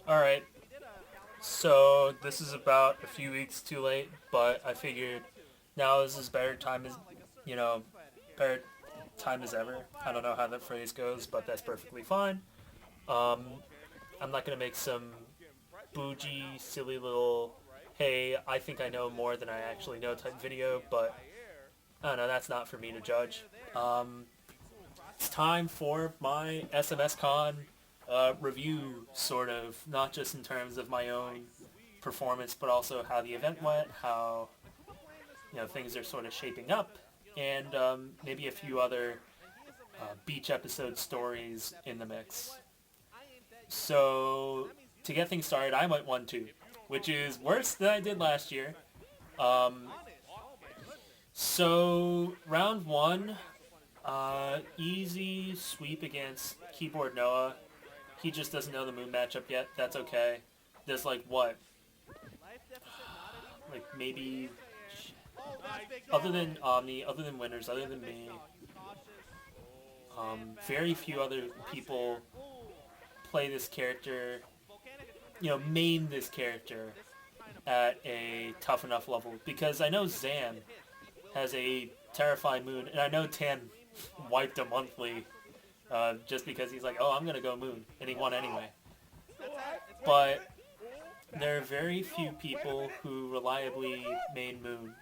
Alright, so this is about a few weeks too late, but I figured now is as better time as, you know, better time as ever. I don't know how that phrase goes, but that's perfectly fine. Um, I'm not going to make some bougie, silly little, hey, I think I know more than I actually know type video, but I don't know, that's not for me to judge. Um, it's time for my SMSCon review, sort of, not just in terms of my own performance, but also how the event went, how things are sort of shaping up, and maybe a few other beach episode stories in the mix. So to get things started, I went 1-2, which is worse than I did last year. Um, so round one, easy sweep against Keyboard Noah. He just doesn't know the moon matchup yet. That's okay. There's like what, like maybe other than Omni, other than Winners, other than me, very few other people play this character, main this character at a tough enough level. Because I know Zan has a terrifying moon, and I know Tan wiped a monthly just because he's like, oh, I'm going to go moon, and he won anyway. But there are very few people who reliably main moon,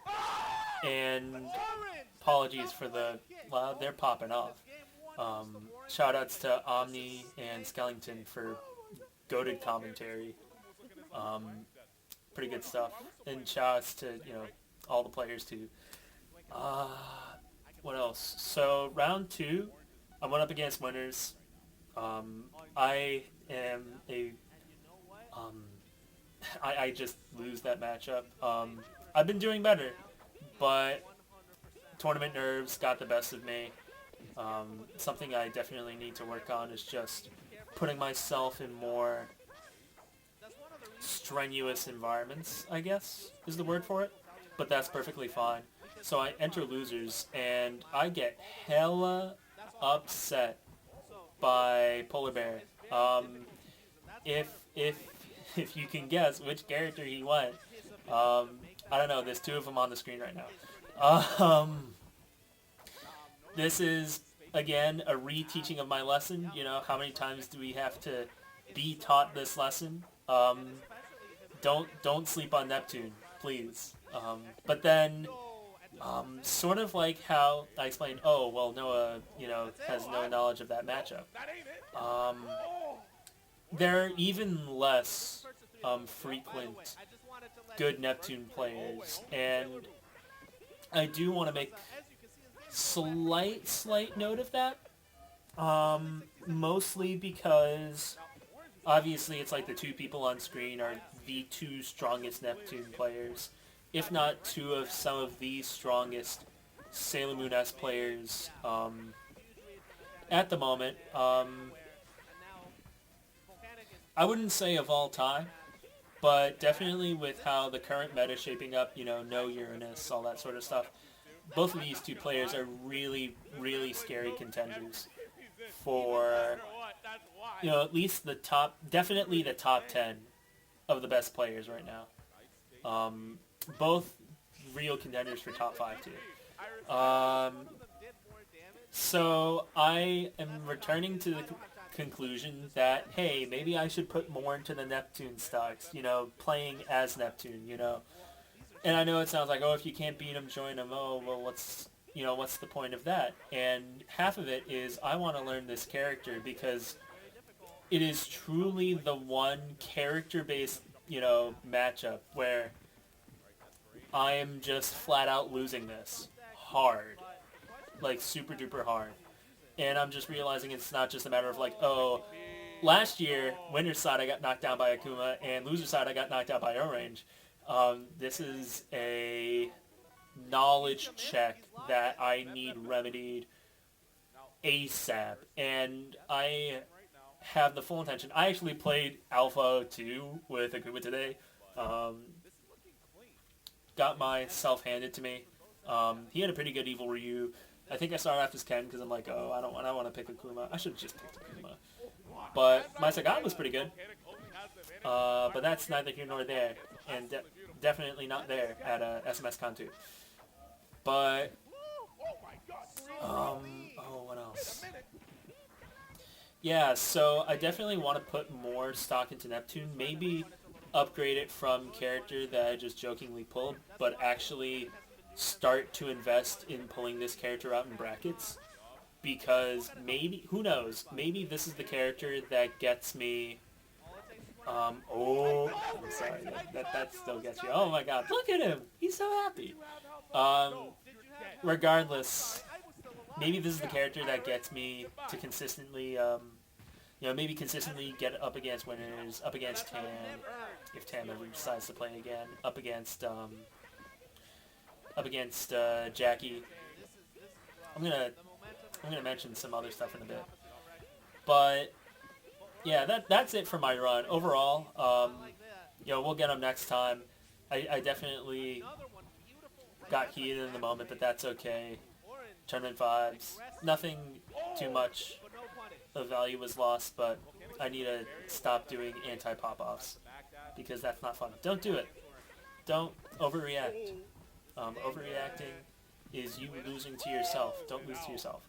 and apologies for the loud, they're popping off. Shoutouts to Omni and Skellington for goated commentary. Pretty good stuff. And shoutouts to, all the players too. What else? So round two, I went up against Winners. I am a... I just lose that matchup. I've been doing better, but tournament nerves got the best of me. Something I definitely need to work on is just putting myself in more strenuous environments, I guess, is the word for it. But that's perfectly fine. So I enter losers, and I get hella upset by Polar Bear. If if you can guess which character he went, I don't know. There's two of them on the screen right now. This is again a reteaching of my lesson. How many times do we have to be taught this lesson? Don't sleep on Neptune, please. But then, sort of like how I explained, oh, well, Noah, has no knowledge of that matchup. There are even less frequent good Neptune players, and I do want to make slight note of that. Mostly because obviously it's like the two people on screen are the two strongest Neptune players, if not two of some of the strongest Sailor Moon S players at the moment. I wouldn't say of all time, but definitely with how the current meta is shaping up, no Uranus, all that sort of stuff. Both of these two players are really, really scary contenders for, at least definitely the top 10 of the best players right now. Both real contenders for top 5 too. So I am returning to the conclusion that, hey, maybe I should put more into the Neptune stocks, playing as Neptune, And I know it sounds like, oh, if you can't beat him, join him. Oh, well, what's the point of that? And half of it is I want to learn this character because it is truly the one character-based, matchup where I am just flat out losing this hard, like super duper hard. And I'm just realizing it's not just a matter of like, oh, last year, winner's side I got knocked down by Akuma, and loser's side I got knocked out by Orange. This is a knowledge check that I need remedied ASAP. And I have the full intention. I actually played Alpha 2 with Akuma today. Got myself handed to me. He had a pretty good Evil Ryu. I think I started off as Ken because I'm like, oh, I want to pick Akuma. I should have just picked Akuma. But my Sagat was pretty good. But that's neither here nor there, and definitely not there at SMSCon 2. But, oh, what else? Yeah, so I definitely want to put more stock into Neptune. Maybe upgrade it from character that I just jokingly pulled, but actually start to invest in pulling this character out in brackets. Because maybe, who knows, maybe this is the character that gets me, I'm sorry, that still gets you. Oh my god, look at him! He's so happy! Regardless, maybe this is the character that gets me to consistently, maybe consistently get up against winners, up against Tam, if Tam ever decides to play again, up against Jackie. I'm gonna mention some other stuff in a bit, but yeah, that's it for my run overall. We'll get them next time. I definitely got heated in the moment, but that's okay. Tournament vibes. Nothing too much of value was lost, but I need to stop doing anti-pop-offs because that's not fun. Don't do it. Don't overreact. Overreacting is you losing to yourself. Don't lose to yourself.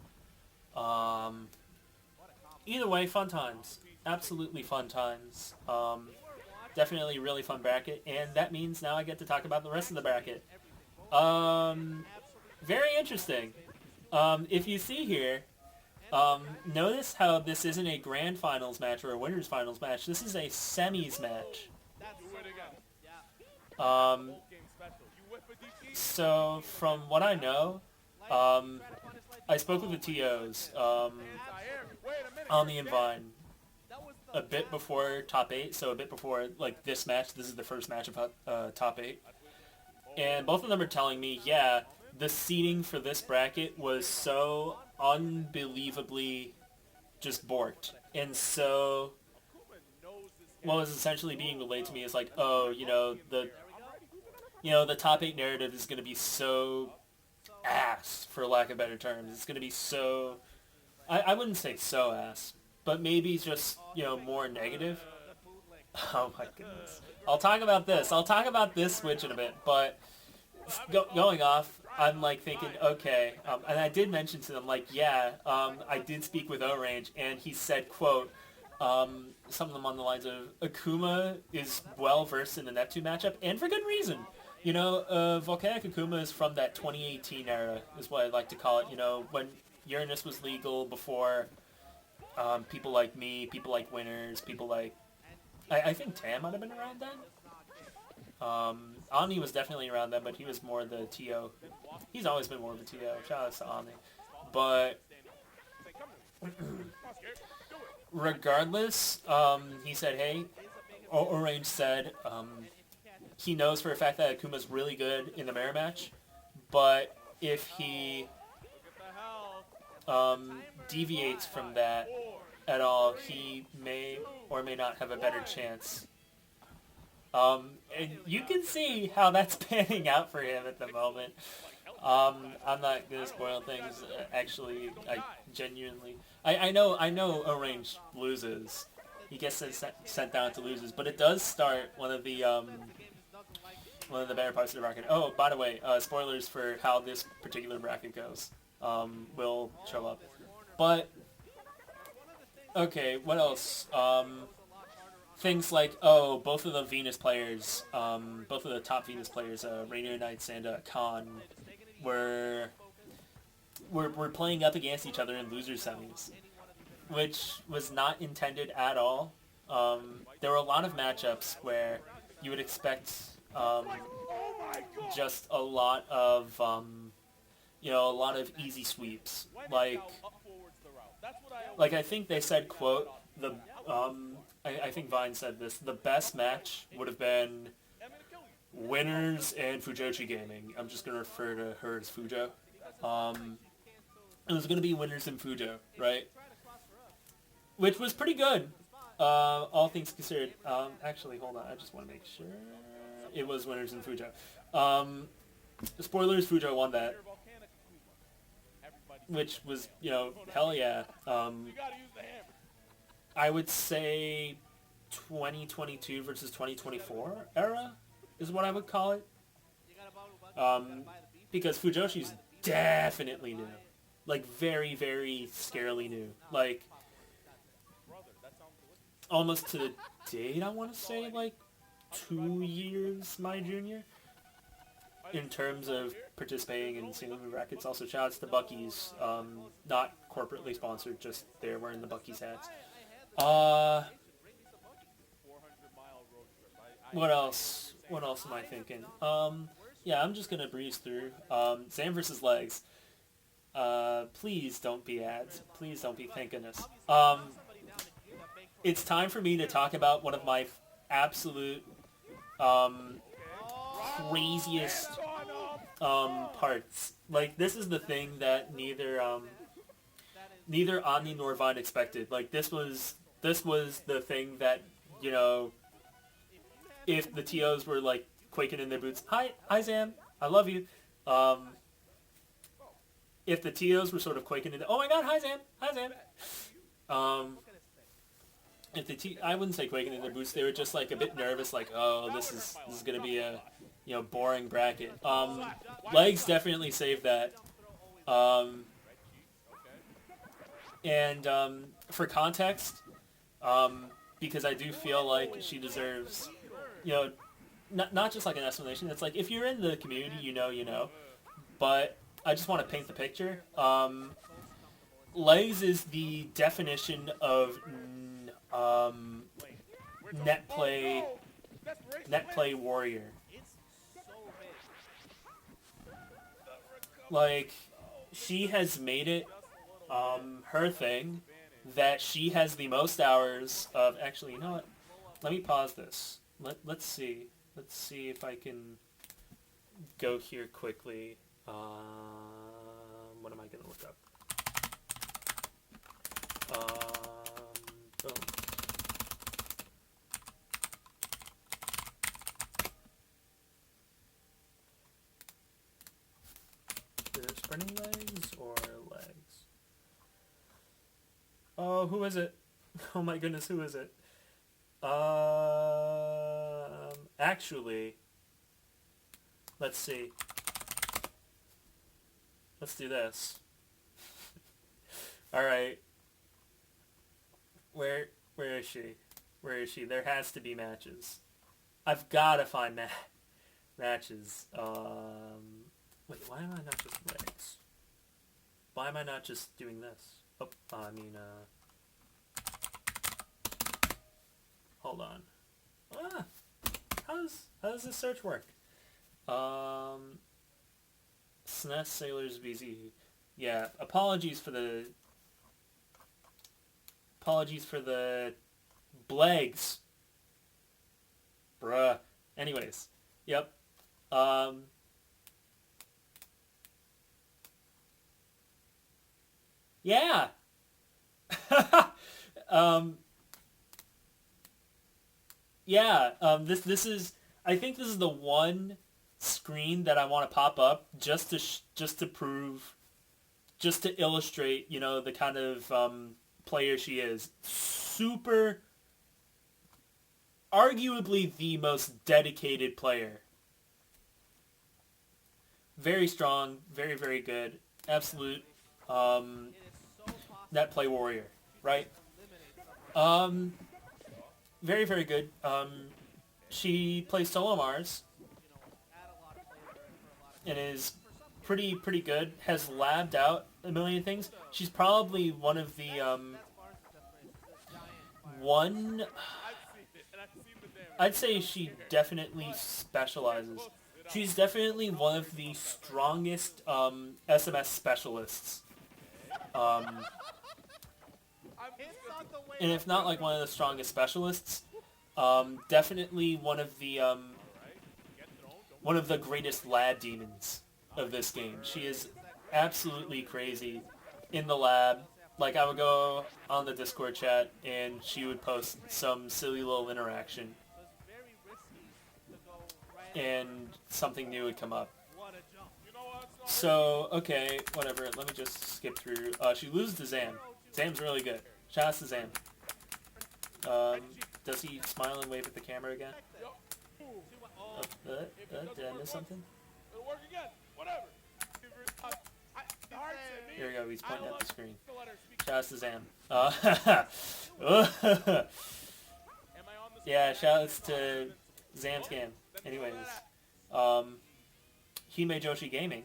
Either way, fun times. Absolutely fun times. Definitely really fun bracket, and that means now I get to talk about the rest of the bracket. Very interesting. If you see here, notice how this isn't a grand finals match or a winners finals match. This is a semis match. So from what I know, I spoke with the TOs on the Invine a bit before top 8, so a bit before like this match. This is the first match of top 8. And both of them are telling me, yeah, the seeding for this bracket was so unbelievably just borked. And so what was essentially being relayed to me is like, oh, the top 8 narrative is going to be so ass, for lack of better terms. It's going to be so, I wouldn't say so ass, but maybe just, more negative. Oh my goodness. I'll talk about this switch in a bit, but going off, I'm like thinking, okay, and I did mention to them, like, yeah, I did speak with O-Range, and he said, quote, some of them on the lines of, Akuma is well-versed in the Neptune matchup, and for good reason. Volcanic Akuma is from that 2018 era, is what I like to call it, when Uranus was legal, before people like me, people like Winners, people like, I think Tam might have been around then. Omni was definitely around then, but he was more the TO. He's always been more of a TO. Shout out to Omni. But regardless, he said, hey, Orange said he knows for a fact that Akuma's really good in the mirror match, but if he deviates from that at all, he may or may not have a better chance. And you can see how that's panning out for him at the moment. I'm not going to spoil things. Actually, I genuinely... I know O-Range loses. He gets sent down to loses, but it does start one of the better parts of the bracket. Oh, by the way, spoilers for how this particular bracket goes will show up. But, okay, what else? Things like, both of the Venus players, both of the top Venus players, Rainier Knights and Khan, were playing up against each other in loser semis, which was not intended at all. There were a lot of matchups where you would expect just a lot of easy sweeps. Like I think they said, quote, I think Vine said this, the best match would have been Winners and Fujoshi Gaming. I'm just going to refer to her as Fujo. It was going to be Winners and Fujo, right? Which was pretty good, all things considered. Actually, hold on, I just want to make sure. It was Winners and Fujo. Spoilers, Fujo won that. Which was, hell yeah. I would say 2022 versus 2024 era is what I would call it. Because Fujoshi's definitely new. Like, very, very scarily new. Like, almost to the date, I want to say, like, 2 years my junior. In terms of participating in single move brackets. Also, shout outs to Bucky's. Not corporately sponsored, just they're wearing the Bucky's hats. What else? What else am I thinking? Yeah, I'm just gonna breeze through. Zam versus Legs. Please don't be ads. Please don't be thanking us. It's time for me to talk about one of my absolute craziest parts. Like, this is the thing that neither Omni nor Vine expected. Like, this was the thing that, you know, if the TOs were like quaking in their boots, hi Zam, I love you. If the TOs were sort of quaking in, oh my god, hi Zam. I wouldn't say quaking in their boots. They were just like a bit nervous, like, oh, this is gonna be a, you know, boring bracket. Legs definitely saved that. And for context, because I do feel like she deserves, you know, not just like an explanation. It's like, if you're in the community, you know. But I just want to paint the picture. Legs is the definition of net play warrior. Like, she has made it her thing that she has the most hours of... Actually, you know what? Let me pause this. Let's see. Let's see if I can go here quickly. What am I going to look up? Boom. Is it sprinting legs or legs? Oh, who is it? Oh my goodness, who is it? Actually, let's see. Let's do this. Alright. Where is she? Where is she? There has to be matches. I've gotta find matches. Wait, why am I not just legs? Why am I not just doing this? Oh, hold on. How does this search work? SNES Sailors BZ. Yeah, apologies for the blegs. Bruh. Anyways, yep. Yeah. Yeah. This is. I think this is the one screen that I want to pop up just to prove, just to illustrate, you know, the kind of player she is. Super. Arguably the most dedicated player. Very strong. Very, very good. Absolute. Net play warrior, right? Very, very good. She plays solo Mars and is pretty good. Has labbed out a million things. She's probably one of the I'd say she definitely specializes. She's definitely one of the strongest SMS specialists. And if not like one of the strongest specialists, definitely one of the greatest lab demons of this game. She is absolutely crazy in the lab. Like, I would go on the Discord chat and she would post some silly little interaction and something new would come up. So, okay, whatever. Let me just skip through. She loses to Zam. Zam's really good. Shout out to Zam. Does he smile and wave at the camera again? Did I miss something? There we go, he's pointing at the screen. Shout out to Zam. Yeah, shout outs to SMSCon. Anyways, Hime Joshi Gaming.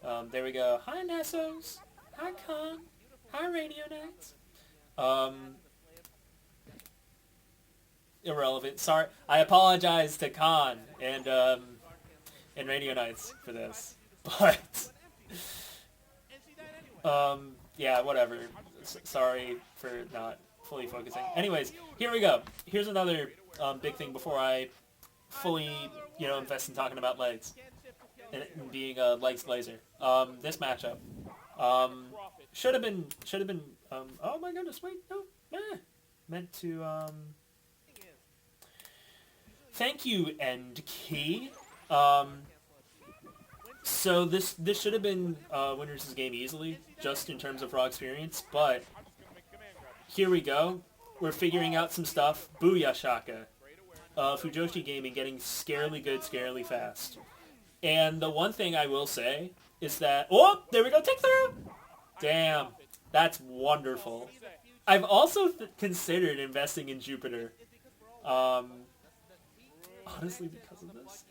There we go. Hi Nessos. Hi Con. Hi Radio Nights. Irrelevant. Sorry, I apologize to Con and Radio Nights for this, but yeah, whatever. Sorry for not fully focusing. Anyways, here we go. Here's another big thing before I fully, invest in talking about legs and being a legs blazer. This matchup should have been. Oh my goodness! Wait, no, meant to. Thank you, End Key. So this should have been winners' game easily, just in terms of raw experience, but here we go. We're figuring out some stuff. Booyah Shaka. Fujoshi Gaming getting scarily good, scarily fast. And the one thing I will say is that... Oh, there we go, take through! Damn, that's wonderful. I've also considered investing in Jupiter. Honestly, because of this.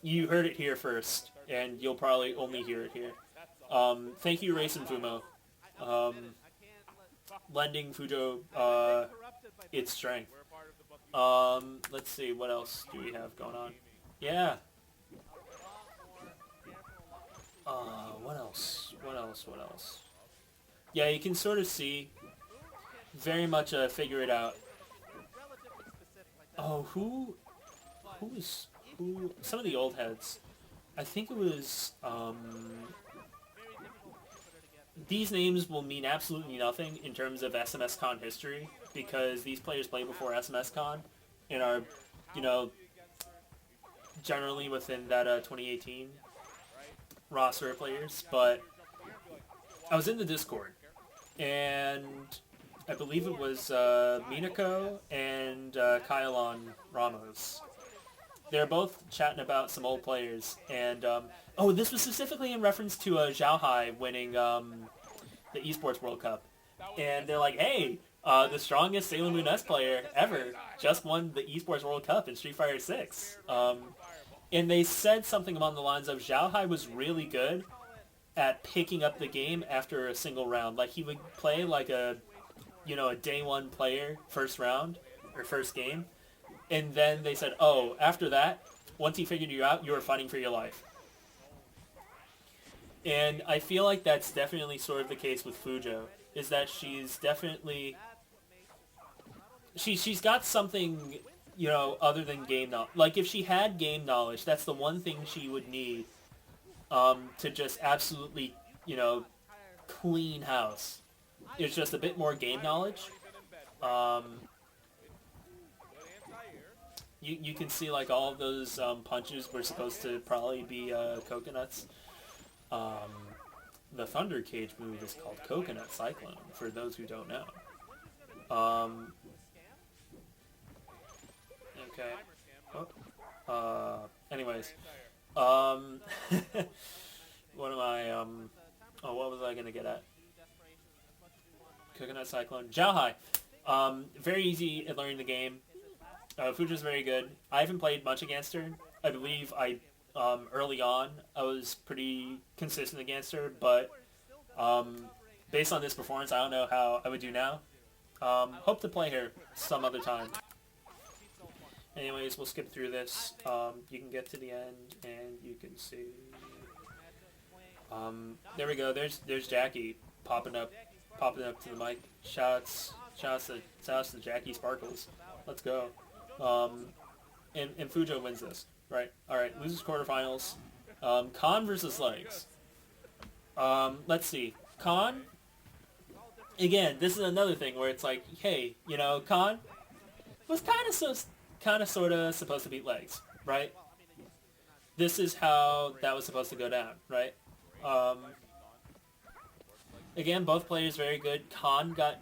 You heard it here first, and you'll probably only hear it here. Thank you, Race and Fumo. Lending Fujo its strength. Let's see, what else do we have going on? Yeah. What else? Yeah, you can sort of see very much figure it out. Oh, who some of the old heads. I think it was these names will mean absolutely nothing in terms of SMSCon history, because these players played before SMSCon and are, generally within that 2018 roster of players. But I was in the Discord, and I believe it was Minako and Kylon Ramos. They're both chatting about some old players, and this was specifically in reference to Zhao Hai winning the Esports World Cup. And they're like, hey, the strongest Sailor Moon S player ever just won the Esports World Cup in Street Fighter 6. And they said something along the lines of Zhao Hai was really good at picking up the game after a single round. Like, he would play like a day one player, first round, or first game. And then they said, oh, after that, once he figured you out, you were fighting for your life. And I feel like that's definitely sort of the case with Fujo, is that she's definitely... She's got something, other than game knowledge. Like, if she had game knowledge, that's the one thing she would need to just absolutely, clean house. It's just a bit more game knowledge. You can see, like, all of those punches were supposed to probably be coconuts. The Thunder Cage move is called Coconut Cyclone, for those who don't know. Okay. Anyways. What am I, what was I gonna get at? Coconut Cyclone. Zhao Hai. Very easy at learning the game. Fujo's very good. I haven't played much against her. I believe early on, I was pretty consistent against her, but based on this performance, I don't know how I would do now. Hope to play her some other time. Anyways, we'll skip through this. You can get to the end, and you can see... there we go. There's Jackie popping up to the mic. Shouts to Jackie Sparkles. Let's go. And Fujo wins this. Right. Alright, loses quarterfinals. Khan versus Legs. Let's see. Khan, again, this is another thing where it's like, hey, Khan was kind of sort of supposed to beat Legs, right? This is how that was supposed to go down, right? Again, both players very good. Khan got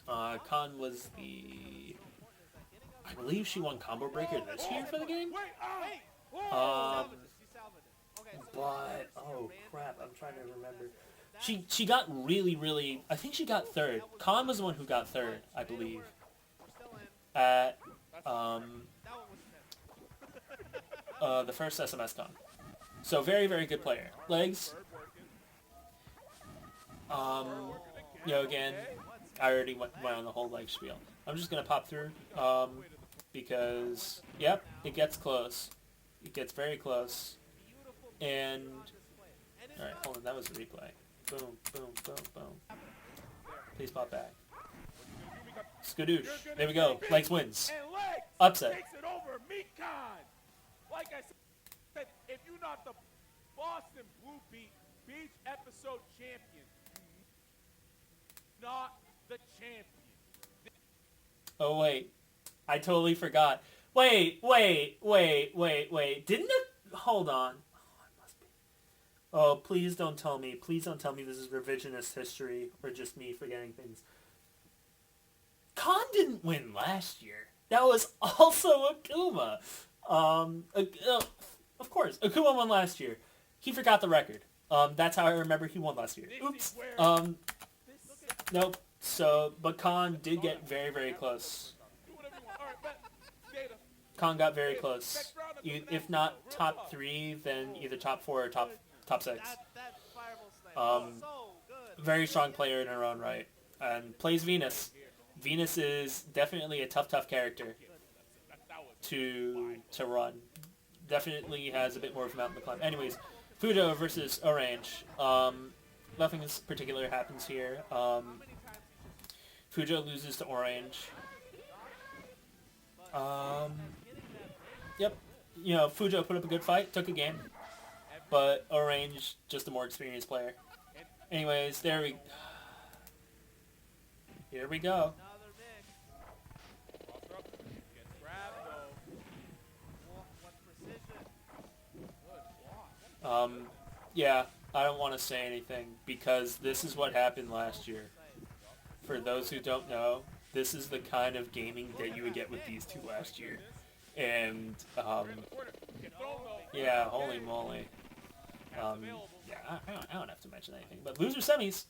Khan was the... I believe she won Combo Breaker this year for the game. But oh crap, I'm trying to remember. She got really. I think she got third. Khan was the one who got third, I believe. At the first SMSCon. So very good player. Legs. Again, I already went on the whole leg spiel. I'm just gonna pop through, because yep, it gets close. It gets very close. And all right, hold on, that was a replay. Boom. Please pop back. Skadoosh. There we go. Legs wins. Upset. Like I said, if you're not the Boston Blue Beach episode champion, not the champion. Oh wait, I totally forgot. Wait. Didn't it? Hold on. Oh, please don't tell me. Please don't tell me this is revisionist history or just me forgetting things. Khan didn't win last year. That was also Akuma. Of course, Akuma won last year. He forgot the record. That's how I remember he won last year. Oops. Nope. So, but Khan did get very close. Khan got very close. If not top 3, then either top 4 or top 6. Very strong player in her own right. And plays Venus. Venus is definitely a tough character to run. Definitely has a bit more of a mountain to climb. Anyways, Fujo versus Orange. Nothing in particular happens here. Fujo loses to Orange. Yep. Fujo put up a good fight, took a game. But Orange, just a more experienced player. Anyways, here we go. Yeah, I don't want to say anything because this is what happened last year. For those who don't know, this is the kind of gaming that you would get with these two last year. And, yeah, holy moly. Yeah, I don't have to mention anything. But loser semis.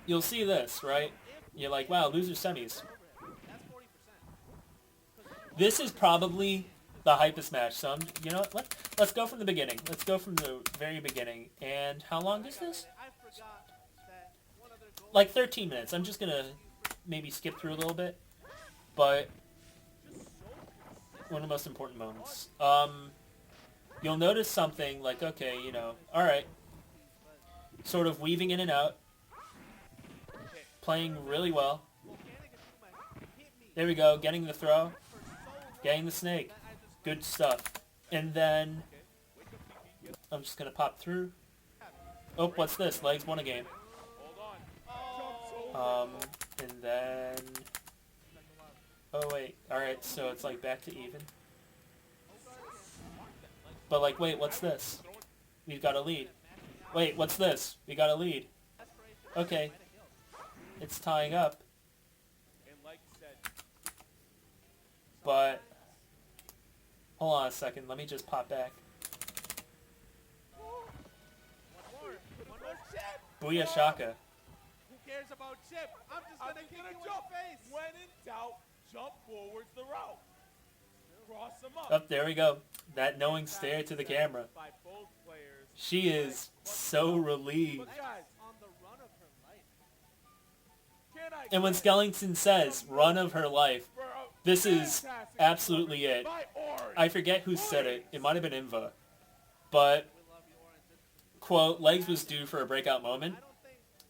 You'll see this, right? You're like, wow, loser semis. This is probably the hypest match. So, you know what? Let's go from the beginning. Let's go from the very beginning. And how long is this? Like 13 minutes. I'm just going to maybe skip through a little bit. But one of the most important moments. You'll notice something like, okay, alright. Sort of weaving in and out. Playing really well. There we go. Getting the throw. Getting the snake. Good stuff. And then I'm just going to pop through. Oh, what's this? Legs won a game. And then... Oh, wait. Alright, so it's like back to even. But like, wait, what's this? We've got a lead. Wait, what's this? We got a lead. Okay. It's tying up. But... Hold on a second. Let me just pop back. Booyah Shaka. Who cares about chip? I'm just gonna kick you in the face. When in doubt, jump forwards the route. Cross them up. Oh, there we go. That knowing stare to the camera. She is so relieved. And when Skellington says, run of her life, this is absolutely it. I forget who said it. It might have been Inva. But, quote, Legs was due for a breakout moment.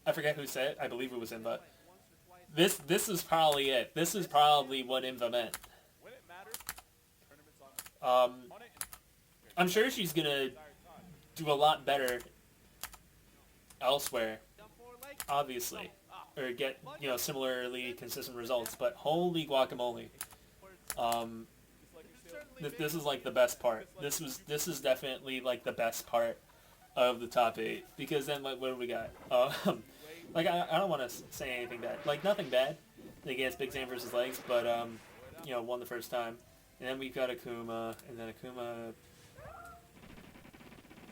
I forget who said it. I believe it was Inva. This is probably it. This is probably what Inva meant. I'm sure she's going to do a lot better elsewhere, obviously. Or get, similarly consistent results. But holy guacamole. This is like the best part. This is definitely like the best part of the top 8, because then what do we got? Like I don't want to say anything bad, like nothing bad against Big Sam versus Legs, but won the first time, and then we've got Akuma, and then Akuma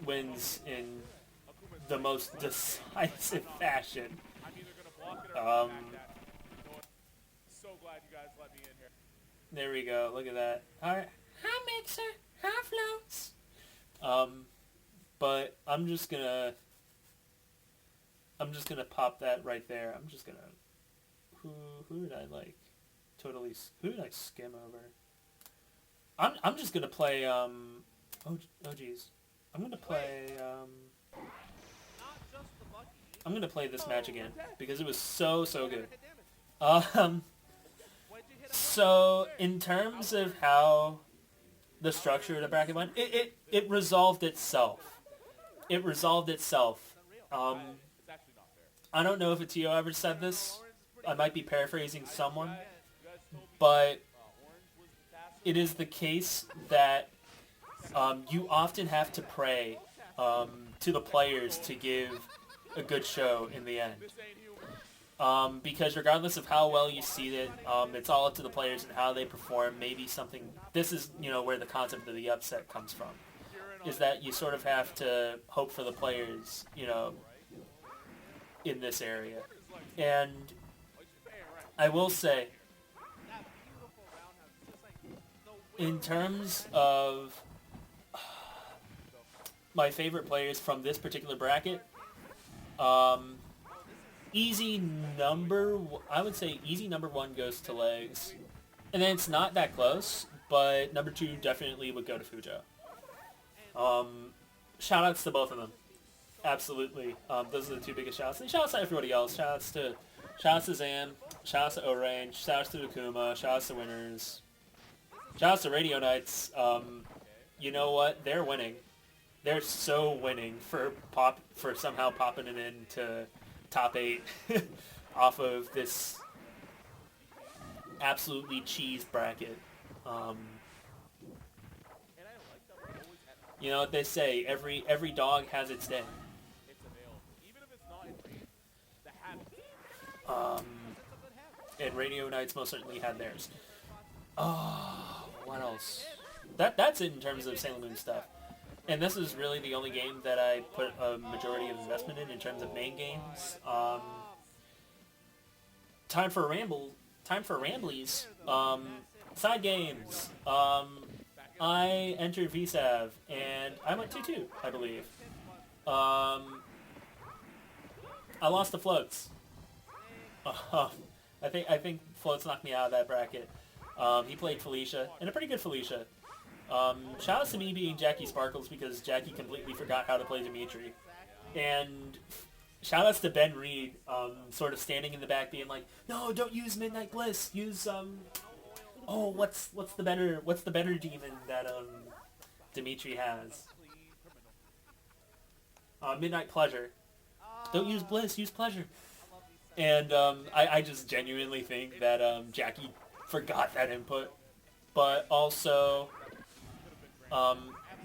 wins in the most decisive fashion. So glad you guys let me in here. There we go. Look at that. All right. Hi, Mixer. Hi, Floats. But I'm just gonna pop that right there. I'm just gonna. Who did I like? Totally. Who did I skim over? I'm just gonna play. Oh geez. I'm gonna play. I'm gonna play this match again because it was so good. So in terms of how the structure of the bracket went, it resolved itself. It resolved itself. I don't know if a TO ever said this. I might be paraphrasing someone, but it is the case that you often have to pray to the players to give a good show in the end. Because regardless of how well you seed it, it's all up to the players and how they perform. Maybe something... This is, where the concept of the upset comes from. Is that you sort of have to hope for the players, in this area. And I will say, in terms of my favorite players from this particular bracket, I would say easy number 1 goes to Legs. And then it's not that close, but number 2 definitely would go to Fujo. Shoutouts to both of them. Absolutely. Those are the 2 biggest shoutouts. And shoutouts to everybody else. Shoutouts to Zam. Shoutouts to O-Range. Shoutouts to Akuma. Shoutouts to Winners. Shoutouts to Radio Knights. You know what? They're winning. They're so winning for somehow popping it into top 8 off of this absolutely cheese bracket. You know what they say, every dog has its day. And Radio Knights most certainly had theirs. What else? That's it in terms of Sailor Moon stuff. And this is really the only game that I put a majority of investment in terms of main games. Time for Ramblies. Side games. I entered VSAV, and I went 2-2, I believe. I lost to Floats. I think Floats knocked me out of that bracket. He played Felicia, and a pretty good Felicia. Shout out to me being Jackie Sparkles because Jackie completely forgot how to play Dimitri. And shout outs to Ben Reed, sort of standing in the back being like, no, don't use Midnight Bliss, use what's the better demon that Dimitri has? Midnight Pleasure. Don't use Bliss, use Pleasure. And I just genuinely think that Jackie forgot that input, but also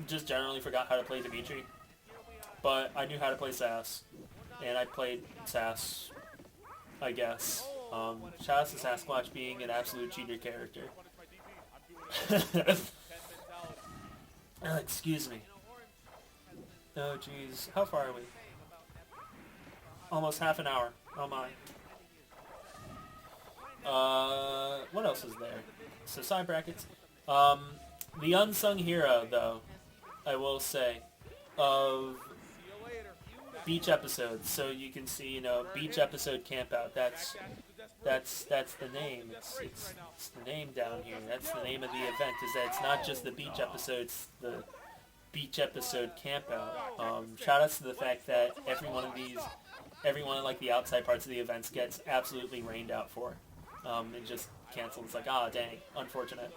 just generally forgot how to play Dimitri. But I knew how to play Sass, and I played Sass, I guess. Shout out to Sasquatch being an absolute cheater character. Excuse me. Oh jeez, how far are we? Almost half an hour. Oh my. What else is there? So side brackets. The unsung hero, though, I will say, of beach episodes. So you can see, beach episode campout. That's the name. It's the name down here. That's the name of the event. Is that it's not just the beach episodes, the beach episode campout. Shout outs to the fact that every one of like the outside parts of the events gets absolutely rained out for. And just canceled. It's like, dang, unfortunate.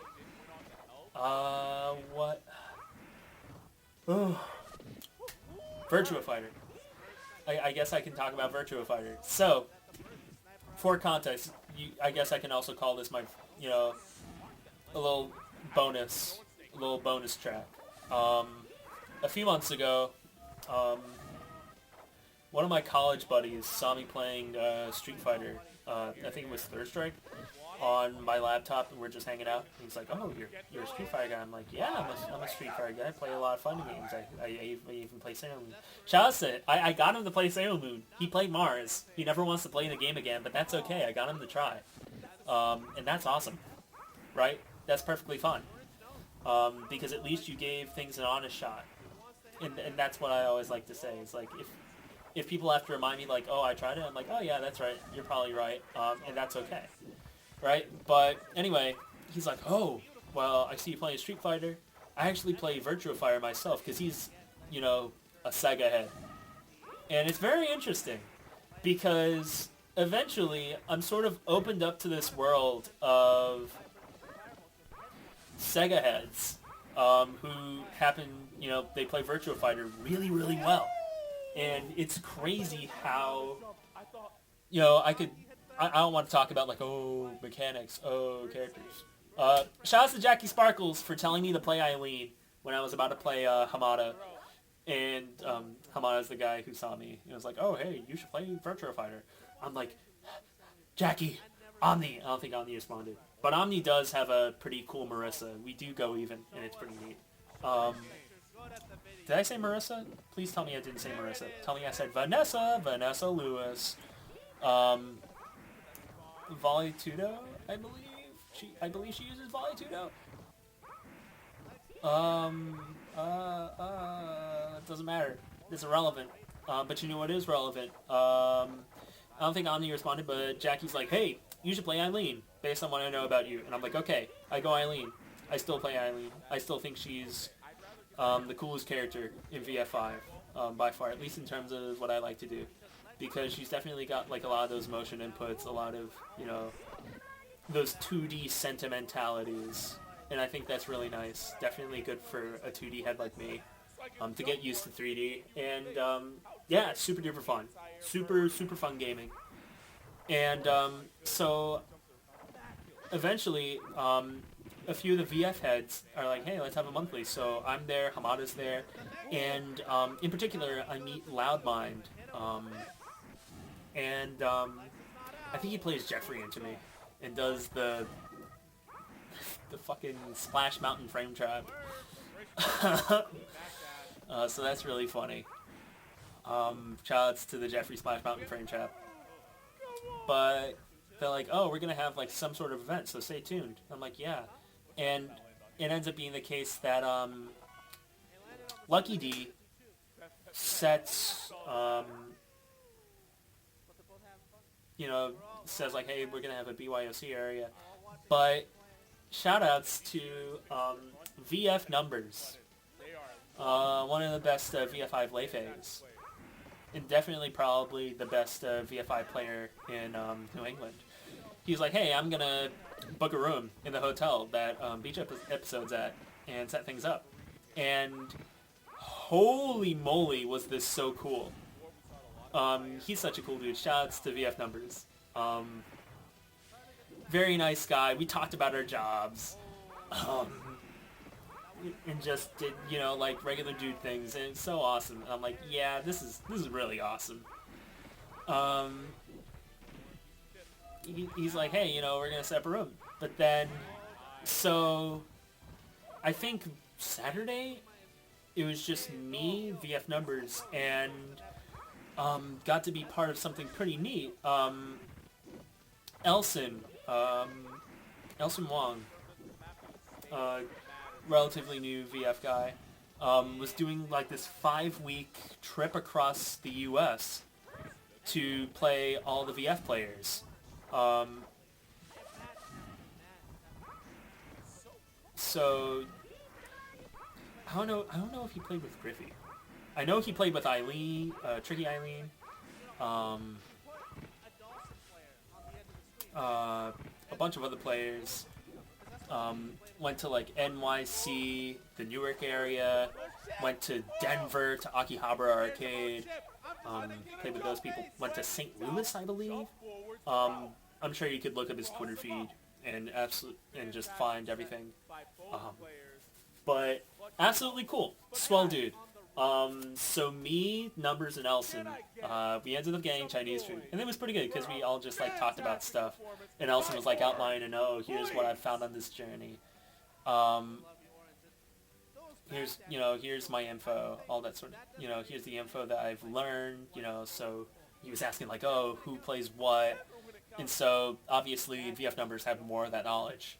What? Virtua Fighter. I guess I can talk about Virtua Fighter. So, for context, I guess I can also call this my, a little bonus track. A few months ago, one of my college buddies saw me playing Street Fighter. I think it was Third Strike on my laptop, and we're just hanging out. And he's like, "Oh, you're a Street Fighter guy." I'm like, "Yeah, I'm a Street Fighter guy. I play a lot of fighting games. I even play Sailor Moon." Shout out to I got him to play Sailor Moon. He played Mars. He never wants to play the game again, but that's okay. I got him to try, and that's awesome, right? That's perfectly fine, because at least you gave things an honest shot, and that's what I always like to say. It's like if people have to remind me, like, "Oh, I tried it," I'm like, "Oh yeah, that's right. You're probably right," and that's okay. Right? But anyway, he's like, "Oh, well, I see you playing Street Fighter. I actually play Virtua Fighter myself," because he's, a Sega head. And it's very interesting because eventually I'm sort of opened up to this world of Sega heads who happen, they play Virtua Fighter really, really well. And it's crazy how, I don't want to talk about mechanics, characters. Shout out to Jackie Sparkles for telling me to play Eileen when I was about to play Hamada. And Hamada's the guy who saw me. He was like, "Oh, hey, you should play Virtua Fighter." I'm like, "Jackie, Omni." I don't think Omni responded. But Omni does have a pretty cool Marissa. We do go even, and it's pretty neat. Did I say Marissa? Please tell me I didn't say Marissa. Tell me I said Vanessa Lewis. Volleytudo, I believe she uses Volleytudo. It doesn't matter. It's irrelevant. But you know what is relevant? I don't think Omni responded, but Jackie's like, "Hey, you should play Eileen, based on what I know about you." And I'm like, "Okay, I go Eileen." I still play Eileen. I still think she's the coolest character in VF5, by far, at least in terms of what I like to do. Because she's definitely got a lot of those motion inputs, a lot of, those 2D sentimentalities. And I think that's really nice. Definitely good for a 2D head like me to get used to 3D. And yeah, it's super duper fun. Super, super fun gaming. And so eventually a few of the VF heads are like, "Hey, let's have a monthly." So I'm there, Hamada's there. And in particular, I meet Loudmind. And I think he plays Jeffrey into me and does the fucking Splash Mountain frame trap. So that's really funny. Shoutouts to the Jeffrey Splash Mountain frame trap. But they're like, "Oh, we're gonna have some sort of event, so stay tuned." I'm like, "Yeah," and it ends up being the case that Lucky D sets says "Hey, we're gonna have a BYOC area," but shoutouts to VF Numbers, one of the best VF5 Leife's, and definitely probably the best VF5 player in New England. He's like, "Hey, I'm gonna book a room in the hotel that Beach Episode's at and set things up," and holy moly, was this so cool. He's such a cool dude. Shoutouts to VF Numbers. Very nice guy. We talked about our jobs. And just did, regular dude things. And it's so awesome. And I'm like, "Yeah, this is really awesome." He's like, "Hey, we're going to set up a room." But then, so, I think Saturday, it was just me, VF Numbers, and got to be part of something pretty neat. Elson Wong, relatively new VF guy, was doing this 5-week trip across the U.S. to play all the VF players. So I don't know if he played with Griffey. I know he played with Eileen, Tricky Eileen, a bunch of other players. Went to NYC, the Newark area, went to Denver, to Akihabara Arcade, played with those people, went to St. Louis, I believe. I'm sure you could look up his Twitter feed and just find everything. But absolutely cool. Swell dude. So me, Numbers, and Elson, we ended up getting Chinese food, and it was pretty good because we all just like talked about stuff, and Elson was like outlining, oh, here's what I've found on this journey. Um, here's my info, all that sort of, here's the info that I've learned, so he was asking like, oh, who plays what, and so obviously VF Numbers have more of that knowledge.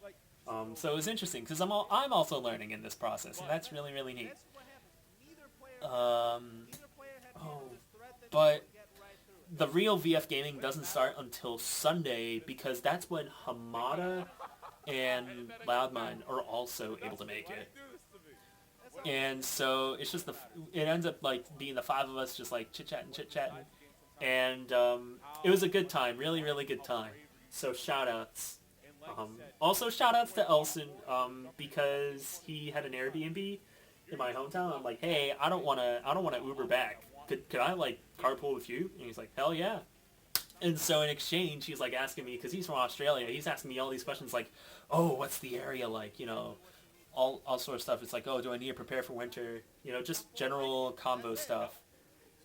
So it was interesting because I'm also learning in this process, and that's really really neat. Um, oh, but the real VF gaming doesn't start until Sunday because that's when Hamada and Loudmind are also able to make it. And so it's just it ends up like being the five of us just like chit chatting, and it was a good time, really really good time. So shout outs. Also shout outs to Elson because he had an Airbnb in my hometown. I'm like, hey, I don't wanna Uber back. Could I like carpool with you? And he's like, hell yeah. And so in exchange, he's like asking me because he's from Australia. He's asking me all these questions like, oh, what's the area like? All sort of stuff. It's like, oh, do I need to prepare for winter? Just general combo stuff.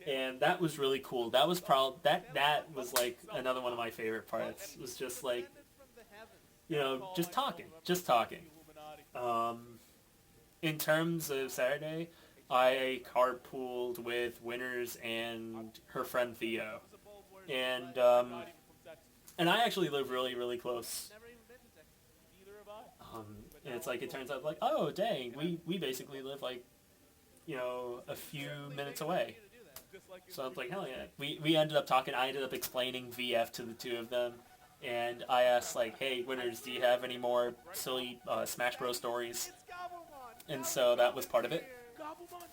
And that was really cool. That was that was like another one of my favorite parts. It was just like, just talking. In terms of Saturday, I carpooled with Winners and her friend Theo, and I actually live really really close. And it's like it turns out like, oh dang, we basically live like, a few minutes away. So it's like, hell yeah. We ended up talking. I ended up explaining VF to the two of them, and I asked like, hey Winners, do you have any more silly Smash Bros stories? And so that was part of it.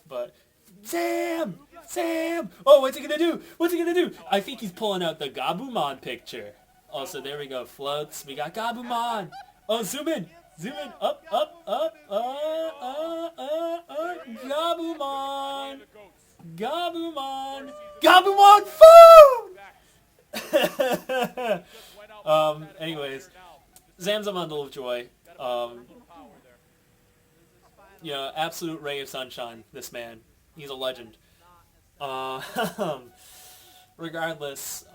But Sam! Oh, what's he gonna do? I think he's pulling out the Gabumon picture. Also, there we go, floats. We got Gabumon. Oh, zoom in, up, Gabumon food! Anyways, Zam's a bundle of joy. Absolute ray of sunshine, this man. He's a legend. Regardless,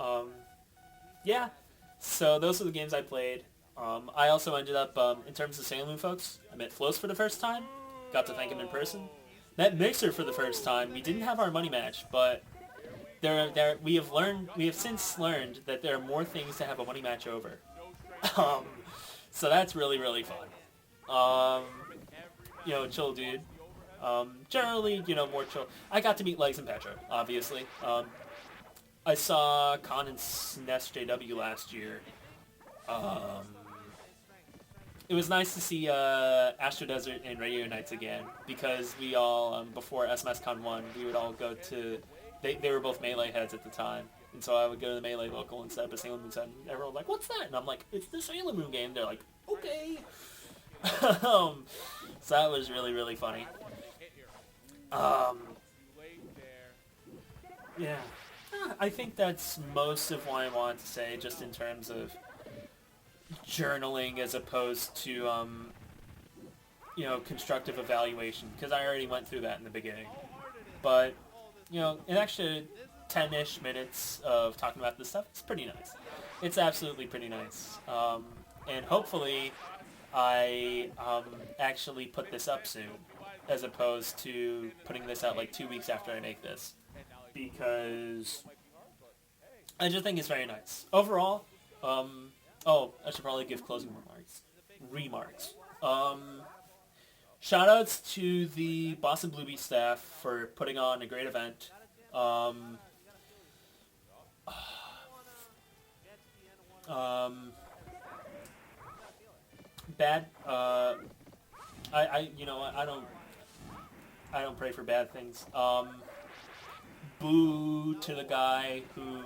yeah. So those are the games I played. I also ended up, in terms of Sailor Moon folks, I met Floss for the first time. Got to thank him in person. Met Mixer for the first time. We didn't have our money match, but we have since learned that there are more things to have a money match over. So that's really, really fun. Chill dude. Generally, more chill. I got to meet Legs and Petra, obviously. I saw Con and SNES JW last year. It was nice to see Astro Desert and Radio Nights again, because we all, before SMSCon 1, we would all go to... They were both Melee heads at the time, and so I would go to the Melee local and set up a Sailor Moon set, and everyone was like, what's that? And I'm like, it's the Sailor Moon game. They're like, okay. So that was really, really funny. Yeah. I think that's most of what I want to say, just in terms of journaling as opposed to, constructive evaluation, because I already went through that in the beginning. But, an extra 10-ish minutes of talking about this stuff, it's pretty nice. It's absolutely pretty nice. And hopefully I actually put this up soon, as opposed to putting this out like 2 weeks after I make this, because I just think it's very nice. Overall, I should probably give closing remarks. Shoutouts to the Boston Blue Beat staff for putting on a great event. Bad. I don't pray for bad things. Boo to the guy who,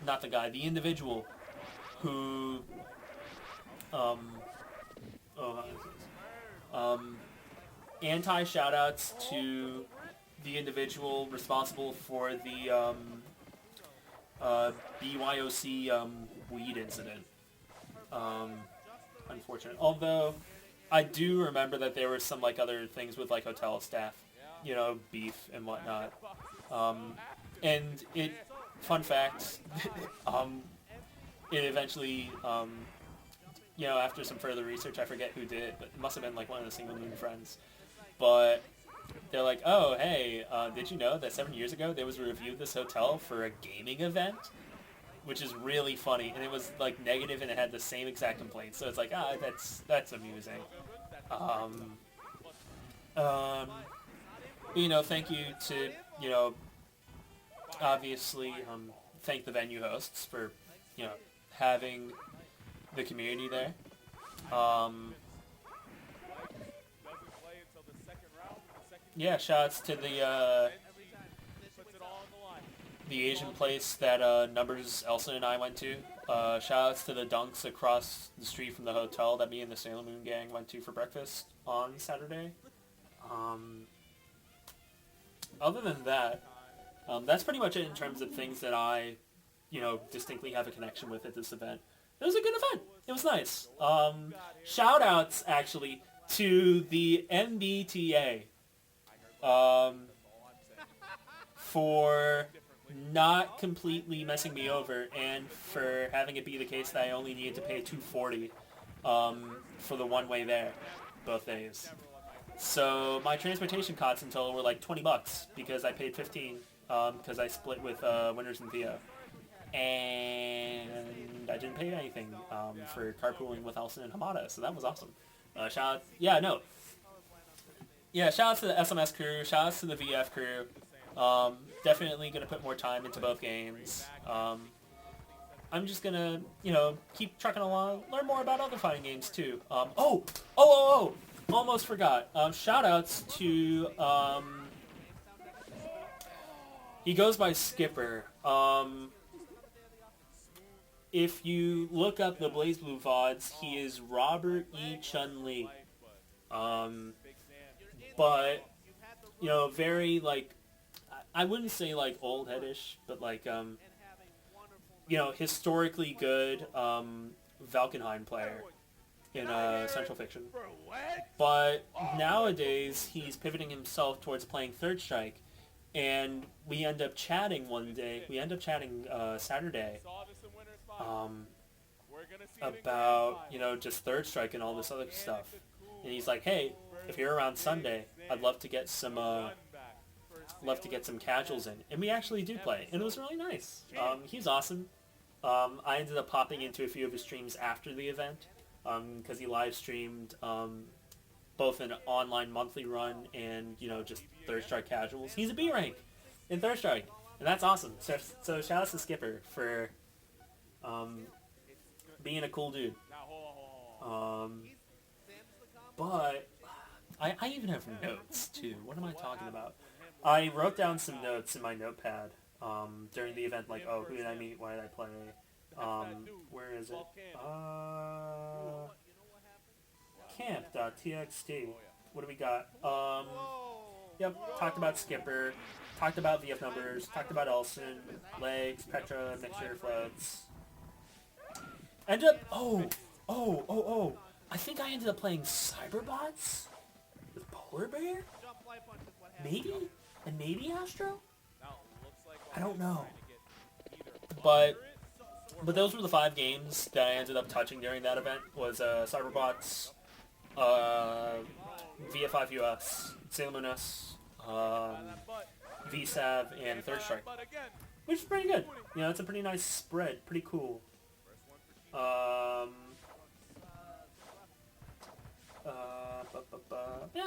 not the guy, the individual who, anti-shoutouts to the individual responsible for the, BYOC, weed incident. Unfortunate. Although, I do remember that there were some, other things with, hotel staff, beef and whatnot. And fun fact, it eventually, after some further research, I forget who did it, but it must have been like one of the Single Moon friends. But they're like, oh, hey, did you know that 7 years ago there was a review of this hotel for a gaming event? Which is really funny, and it was like negative, and it had the same exact complaints. So it's like, that's amusing. Thank you to obviously thank the venue hosts for having the community there. Yeah, shouts to the Asian place that Numbers, Elson, and I went to. Shoutouts to the dunks across the street from the hotel that me and the Sailor Moon gang went to for breakfast on Saturday. Other than that, that's pretty much it in terms of things that I, distinctly have a connection with at this event. It was a good event. It was nice. Shoutouts, actually, to the MBTA for not completely messing me over, and for having it be the case that I only needed to pay $240 for the one way there, both days. So my transportation costs in total were like $20 because I paid $15 because I split with Winters and Theo, and I didn't pay anything for carpooling with Elson and Hamada, so that was awesome. Shout out to the SMS crew, shout out to the VF crew. Definitely going to put more time into both games. I'm just going to, keep trucking along, learn more about other fighting games too. Almost forgot. Shoutouts to, he goes by Skipper. If you look up the Blaze Blue VODs, he is Robert E. Chun-Li. But, very, I wouldn't say, old headish, but, historically good, Valkenheim player in Central Fiction. But nowadays, he's pivoting himself towards playing Third Strike, and we end up chatting one day, Saturday, about, just Third Strike and all this other stuff. And he's like, hey, if you're around Sunday, I'd love to get some casuals in. And we actually do play, and it was really nice. He's awesome. I ended up popping into a few of his streams after the event, because he live streamed both an online monthly run and, just Third Strike casuals. He's a B rank in Third Strike, and that's awesome. So shout out to Skipper for being a cool dude. But I even have notes too. What am I talking about? I wrote down some notes in my notepad during the event, like, oh, who did I meet? Why did I play? Where is it? Camp.txt. What do we got? Talked about Skipper. Talked about VF Numbers. Talked about Elson. Legs, Petra, Mixture, Floats. Ended up... I think I ended up playing Cyberbots with Polar Bear? Maybe? And maybe Astro? I don't know. But those were the 5 games that I ended up touching during that event. Was Cyberbots, VF5 US, Sailor Moon S, VSAV, and Third Strike. Which is pretty good. It's a pretty nice spread. Pretty cool.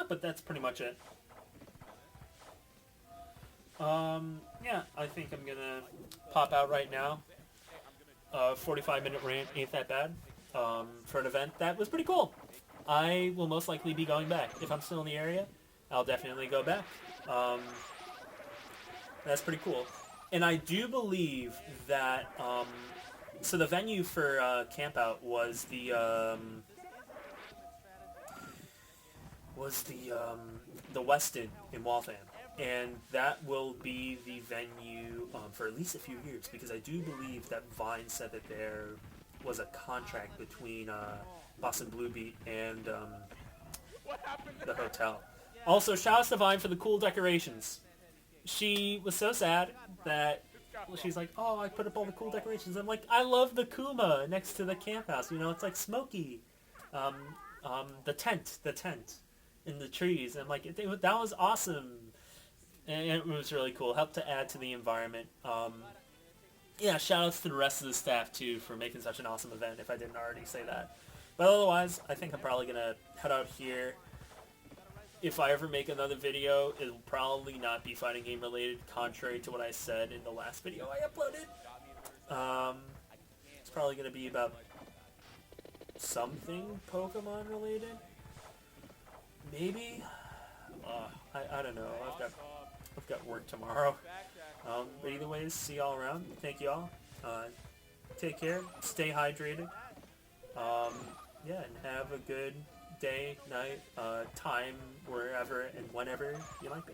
But that's pretty much it. I think I'm gonna pop out right now. 45-minute rant ain't that bad for an event that was pretty cool. I will most likely be going back. If I'm still in the area, I'll definitely go back. That's pretty cool. And I do believe that, so the venue for Camp Out was the Westin in Waltham. And that will be the venue for at least a few years, because I do believe that Vine said that there was a contract between Boston Blue Beat and the hotel. Also, shout out to Vine for the cool decorations. She was so sad that she's like, oh, I put up all the cool decorations. I'm like, I love the Kuma next to the camp house. You know, it's like smoky. The tent in the trees. And like, that was awesome. And it was really cool. Helped to add to the environment. Yeah, shout outs to the rest of the staff too for making such an awesome event, if I didn't already say that. But otherwise, I think I'm probably going to head out here. If I ever make another video, it'll probably not be fighting game related, contrary to what I said in the last video I uploaded. It's probably going to be about something Pokemon related. Maybe? I don't know. I've got work tomorrow. But either way, see y'all around. Thank y'all. Take care. Stay hydrated. Yeah, and have a good day, night, time, wherever and whenever you might be.